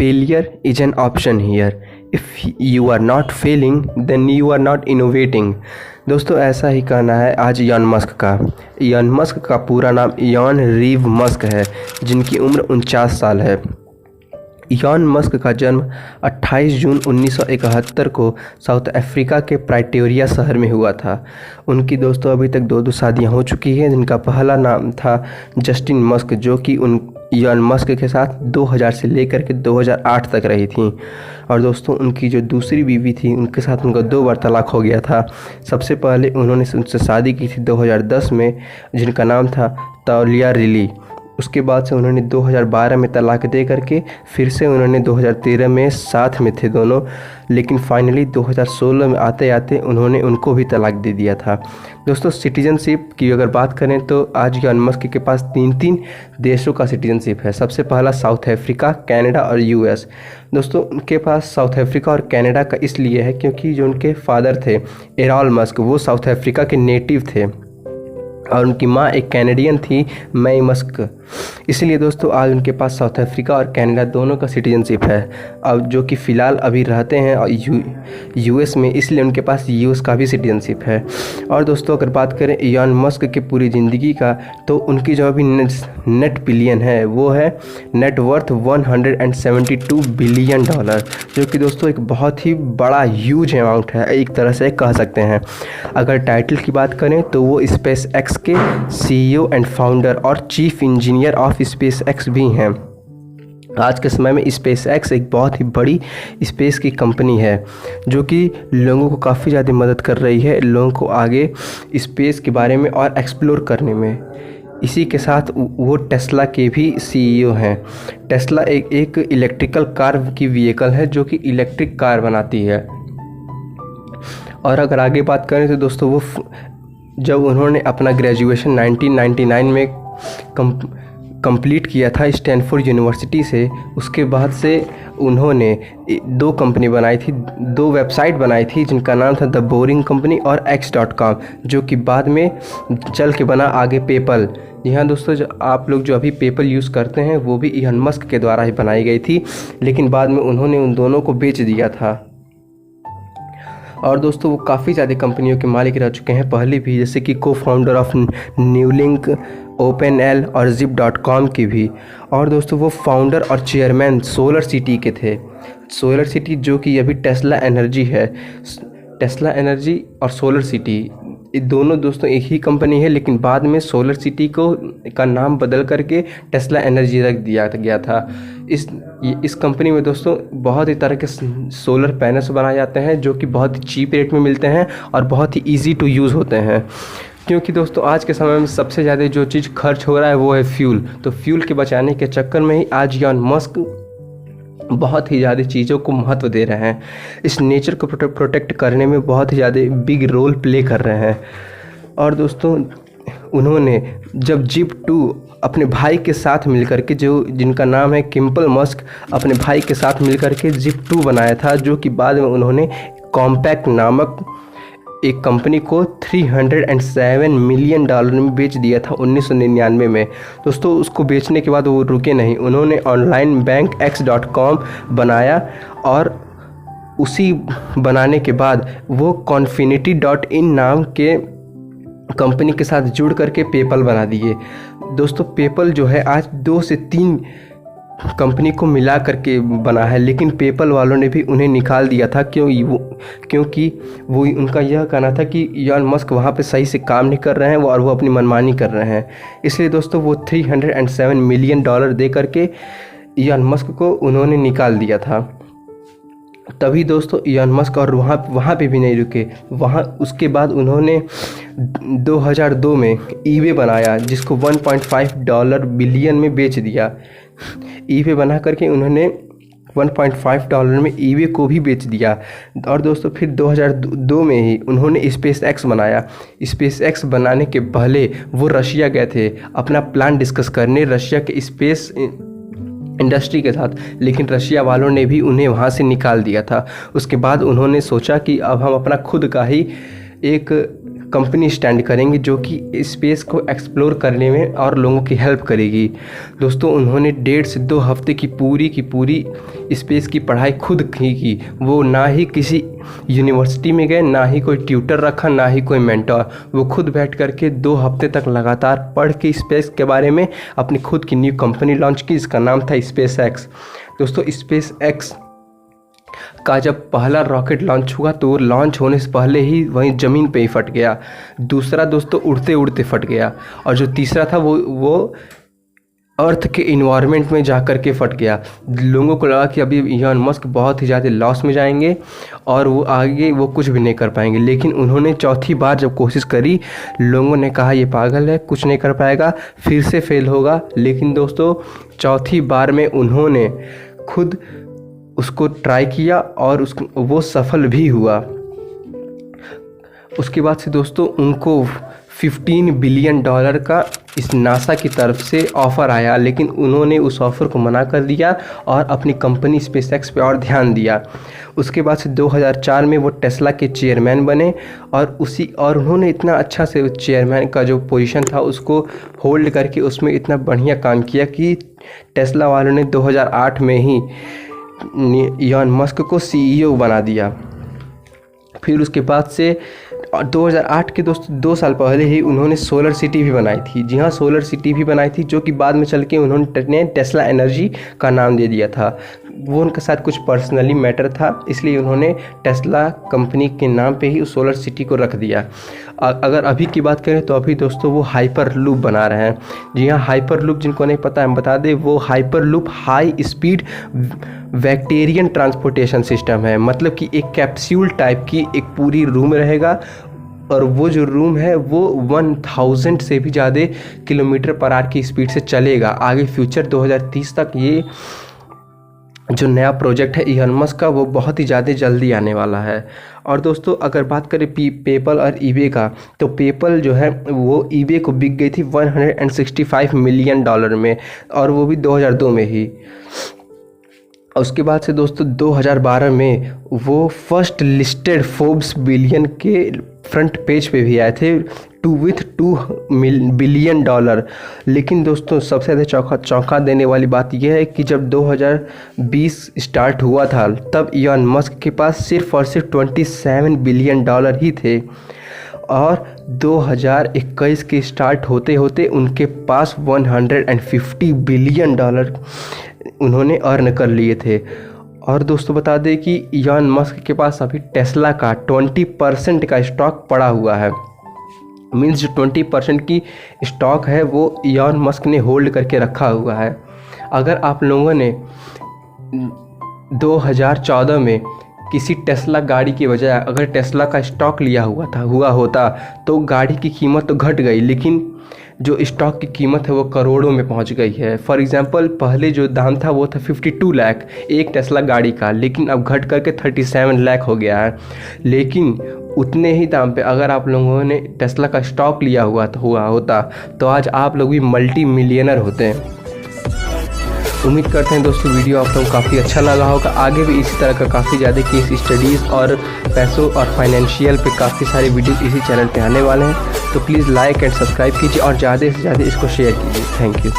failure is an option here. If you are not failing, then you are not innovating. दोस्तों ऐसा ही कहना है आज इलॉन मस्क का। इलॉन मस्क का पूरा नाम इलॉन रीव मस्क है, जिनकी उम्र 49 साल है। इलॉन मस्क का जन्म 28 जून 1971 को साउथ अफ्रीका के प्राइटोरिया शहर में हुआ था। उनकी दोस्तों अभी तक दो शादियां हो चुकी हैं, जिनका पहला नाम था जस्टिन मस्क, जो कि इलॉन मस्क के साथ 2000 से लेकर के 2008 तक रही थी। और दोस्तों उनकी जो दूसरी बीवी थी, उनके साथ उनका 2 बार तलाक हो गया था। सबसे पहले उन्होंने उनसे शादी की थी 2010 में, जिनका नाम था तौलिया रिली। उसके बाद से उन्होंने 2012 में तलाक दे करके फिर से उन्होंने 2013 में साथ में थे दोनों, लेकिन फाइनली 2016 में आते आते उन्होंने उनको भी तलाक दे दिया था। दोस्तों सिटीजनशिप की अगर बात करें तो आज इलॉन मस्क के पास 3 देशों का सिटीजनशिप है। सबसे पहला साउथ अफ्रीका, कनाडा और यूएस। दोस्तों उनके पास साउथ अफ्रीका और कनाडा का इसलिए है क्योंकि जो उनके फादर थे एरॉल मस्क, वो साउथ अफ्रीका के नेटिव थे और उनकी माँ एक कैनेडियन थी, मै मस्क। इसलिए दोस्तों आज उनके पास साउथ अफ्रीका और कनाडा दोनों का सिटीजनशिप है, अब जो कि फ़िलहाल अभी रहते हैं और यूएस में, इसलिए उनके पास यूएस का भी सिटीजनशिप है। और दोस्तों अगर बात करें इलॉन मस्क की पूरी ज़िंदगी का, तो उनकी जो अभी नेट बिलियन है वो है नेटवर्थ $172 बिलियन, जो कि दोस्तों एक बहुत ही बड़ा ह्यूज अमाउंट है, एक तरह से कह सकते हैं। अगर टाइटल की बात करें तो वो स्पेस एक्स के सीईओ एंड फाउंडर और chief engineer of space x भी हैं। आज के समय में स्पेस एक्स एक बहुत ही बड़ी स्पेस की कंपनी है, जो कि लोगों को काफ़ी ज़्यादा मदद कर रही है, लोगों को आगे स्पेस के बारे में और एक्सप्लोर करने में। इसी के साथ वो टेस्ला के भी सीईओ हैं। टेस्ला एक इलेक्ट्रिकल कार की व्हीकल है, जो कि इलेक्ट्रिक कार बनाती है। और अगर आगे बात करें तो दोस्तों वो जब उन्होंने अपना ग्रेजुएशन 1999 में कंप्लीट किया था स्टैनफोर्ड यूनिवर्सिटी से, उसके बाद से उन्होंने 2 कंपनी बनाई थी, 2 वेबसाइट बनाई थी, जिनका नाम था द बोरिंग कंपनी और x.com, जो कि बाद में चल के बना आगे पेपल। यहाँ दोस्तों जो आप लोग जो अभी पेपल यूज़ करते हैं वो भी इलॉन मस्क के द्वारा ही बनाई गई थी, लेकिन बाद में उन्होंने उन दोनों को बेच दिया था। और दोस्तों वो काफ़ी ज़्यादा कंपनियों के मालिक रह चुके हैं पहले भी, जैसे कि को फाउंडर ऑफ न्यूलिंक, ओपनएल और जिप.com की भी। और दोस्तों वो फाउंडर और चेयरमैन सोलर सिटी के थे। सोलर सिटी जो कि अभी टेस्ला एनर्जी है। टेस्ला एनर्जी और सोलर सिटी ये दोनों दोस्तों एक ही कंपनी है, लेकिन बाद में सोलर सिटी का नाम बदल करके टेस्ला एनर्जी रख दिया गया था। इस कंपनी में दोस्तों बहुत ही तरह के सोलर पैनल्स बनाए जाते हैं, जो कि बहुत ही चीप रेट में मिलते हैं और बहुत ही ईजी टू यूज़ होते हैं। क्योंकि दोस्तों आज के समय में सबसे ज़्यादा जो चीज़ खर्च हो रहा है वो है फ्यूल। तो फ्यूल के बचाने के चक्कर में ही आज इलॉन मस्क बहुत ही ज़्यादा चीज़ों को महत्व दे रहे हैं, इस नेचर को प्रोटेक्ट करने में बहुत ही ज़्यादा बिग रोल प्ले कर रहे हैं। और दोस्तों उन्होंने जब जिप2 अपने भाई के साथ मिलकर के, जो जिनका नाम है किम्पल मस्क, अपने भाई के साथ मिलकर के जिप2 बनाया था, जो कि बाद में उन्होंने कॉम्पैक्ट नामक एक कंपनी को $307 मिलियन में बेच दिया था 1999 में। दोस्तों उसको बेचने के बाद वो रुके नहीं, उन्होंने ऑनलाइन बैंक x.com बनाया और उसी बनाने के बाद वो Confinity.in नाम के कंपनी के साथ जुड़ करके पेपल बना दिए। दोस्तों पेपल जो है आज 2 से 3 कंपनी को मिला करके बना है, लेकिन पेपल वालों ने भी उन्हें निकाल दिया था क्योंकि वो उनका यह कहना था कि इलॉन मस्क वहाँ पे सही से काम नहीं कर रहे हैं और वो अपनी मनमानी कर रहे हैं। इसलिए दोस्तों वो $307 मिलियन दे करके इलॉन मस्क को उन्होंने निकाल दिया था। तभी दोस्तों इलॉन मस्क और वहाँ पे भी नहीं रुके, वहाँ उसके बाद उन्होंने 2002 में ईबे बनाया, जिसको $1.5 बिलियन में बेच दिया। ईबे बना करके उन्होंने $1.5 में ईबे को भी बेच दिया। और दोस्तों फिर 2002 में ही उन्होंने स्पेस एक्स बनाया। स्पेस एक्स बनाने के पहले वो रशिया गए थे अपना प्लान डिस्कस करने रशिया के स्पेस इंडस्ट्री के साथ, लेकिन रशिया वालों ने भी उन्हें वहाँ से निकाल दिया था। उसके बाद उन्होंने सोचा कि अब हम अपना खुद का ही एक कंपनी स्टैंड करेंगे जो कि स्पेस को एक्सप्लोर करने में और लोगों की हेल्प करेगी। दोस्तों उन्होंने 1.5 से 2 हफ्ते की पूरी स्पेस की पढ़ाई खुद की। वो ना ही किसी यूनिवर्सिटी में गए, ना ही कोई ट्यूटर रखा, ना ही कोई मेंटर। वो खुद बैठ करके 2 हफ्ते तक लगातार पढ़ के स्पेस के बारे में अपनी खुद की न्यू कंपनी लॉन्च की। इसका नाम था स्पेस एक्स। दोस्तों स्पेस एक्स का जब पहला रॉकेट लॉन्च हुआ तो वो लॉन्च होने से पहले ही वहीं ज़मीन पे ही फट गया। दूसरा दोस्तों उड़ते उड़ते फट गया, और जो तीसरा था वो अर्थ के इन्वायरमेंट में जा कर के फट गया। लोगों को लगा कि अभी इलॉन मस्क बहुत ही ज़्यादा लॉस में जाएंगे और वो आगे वो कुछ भी नहीं कर पाएंगे। लेकिन उन्होंने चौथी बार जब कोशिश करी, लोगों ने कहा ये पागल है, कुछ नहीं कर पाएगा, फिर से फेल होगा। लेकिन दोस्तों चौथी बार में उन्होंने खुद उसको ट्राई किया और वो सफल भी हुआ। उसके बाद से दोस्तों उनको $15 बिलियन का इस नासा की तरफ से ऑफ़र आया, लेकिन उन्होंने उस ऑफ़र को मना कर दिया और अपनी कंपनी स्पेसएक्स पे और ध्यान दिया। उसके बाद से 2004 में वो टेस्ला के चेयरमैन बने और उन्होंने इतना अच्छा से चेयरमैन का जो पोजीशन था उसको होल्ड करके उसमें इतना बढ़िया काम किया कि टेस्ला वालों ने 2008 में ही इलॉन मस्क को CEO बना दिया। फिर उसके बाद से 2008 के दोस्तों 2 साल पहले ही उन्होंने सोलर सिटी भी बनाई थी। जी हाँ, सोलर सिटी भी बनाई थी, जो कि बाद में चल के उन्होंने टेस्ला एनर्जी का नाम दे दिया था। वो उनके साथ कुछ पर्सनली मैटर था, इसलिए उन्होंने टेस्ला कंपनी के नाम पे ही उस सोलर सिटी को रख दिया। अगर अभी की बात करें तो अभी दोस्तों वो हाइपर लूप बना रहे हैं। जी हाँ, हाइपर लूप जिनको नहीं पता हम बता दें, वो hyper loop high speed Bactrian transportation system है। मतलब कि एक कैप्सूल टाइप की एक पूरी रूम रहेगा, और वो जो रूम है वो 1000 से भी ज़्यादा किलोमीटर पर आवर की स्पीड से चलेगा। आगे फ्यूचर 2030 तक ये जो नया प्रोजेक्ट है इलॉन मस्क का, वो बहुत ही ज़्यादा जल्दी आने वाला है। और दोस्तों अगर बात करें पेपल और ईबे का, तो पेपल जो है वो ईबे को बिक गई थी $165 मिलियन में, और वो भी 2002 में ही। उसके बाद से दोस्तों 2012 में वो फर्स्ट लिस्टेड फोर्ब्स बिलियन के फ्रंट पेज पे भी आए थे $2 बिलियन। लेकिन दोस्तों सबसे ज़्यादा चौंका देने वाली बात यह है कि जब 2020 स्टार्ट हुआ था तब इलॉन मस्क के पास सिर्फ और सिर्फ $27 बिलियन ही थे, और 2021 के स्टार्ट होते होते उनके पास $150 बिलियन उन्होंने अर्न कर लिए थे। और दोस्तों बता दें कि इलॉन मस्क के पास अभी टेस्ला का 20% का स्टॉक पड़ा हुआ है। मीन्स जो 20% की स्टॉक है वो इलॉन मस्क ने होल्ड करके रखा हुआ है। अगर आप लोगों ने 2014 में किसी टेस्ला गाड़ी के बजाय अगर टेस्ला का स्टॉक लिया हुआ होता तो गाड़ी की कीमत तो घट गई, लेकिन जो स्टॉक की कीमत है वो करोड़ों में पहुंच गई है। फॉर एग्जांपल पहले जो दाम था वो था 52 लाख एक टेस्ला गाड़ी का, लेकिन अब घट करके 37 लाख हो गया है। लेकिन उतने ही दाम पे अगर आप लोगों ने टेस्ला का स्टॉक लिया हुआ होता तो आज आप लोग भी मल्टी मिलियनर होते हैं। उम्मीद करते हैं दोस्तों वीडियो आप लोगों को काफ़ी अच्छा लगा होगा। आगे भी इसी तरह का काफ़ी ज़्यादा केस स्टडीज़ और पैसों और फाइनेंशियल पे काफ़ी सारे वीडियो इसी चैनल पे आने वाले हैं, तो प्लीज़ लाइक एंड सब्सक्राइब कीजिए और ज़्यादा से ज़्यादा इसको शेयर कीजिए। Thank you.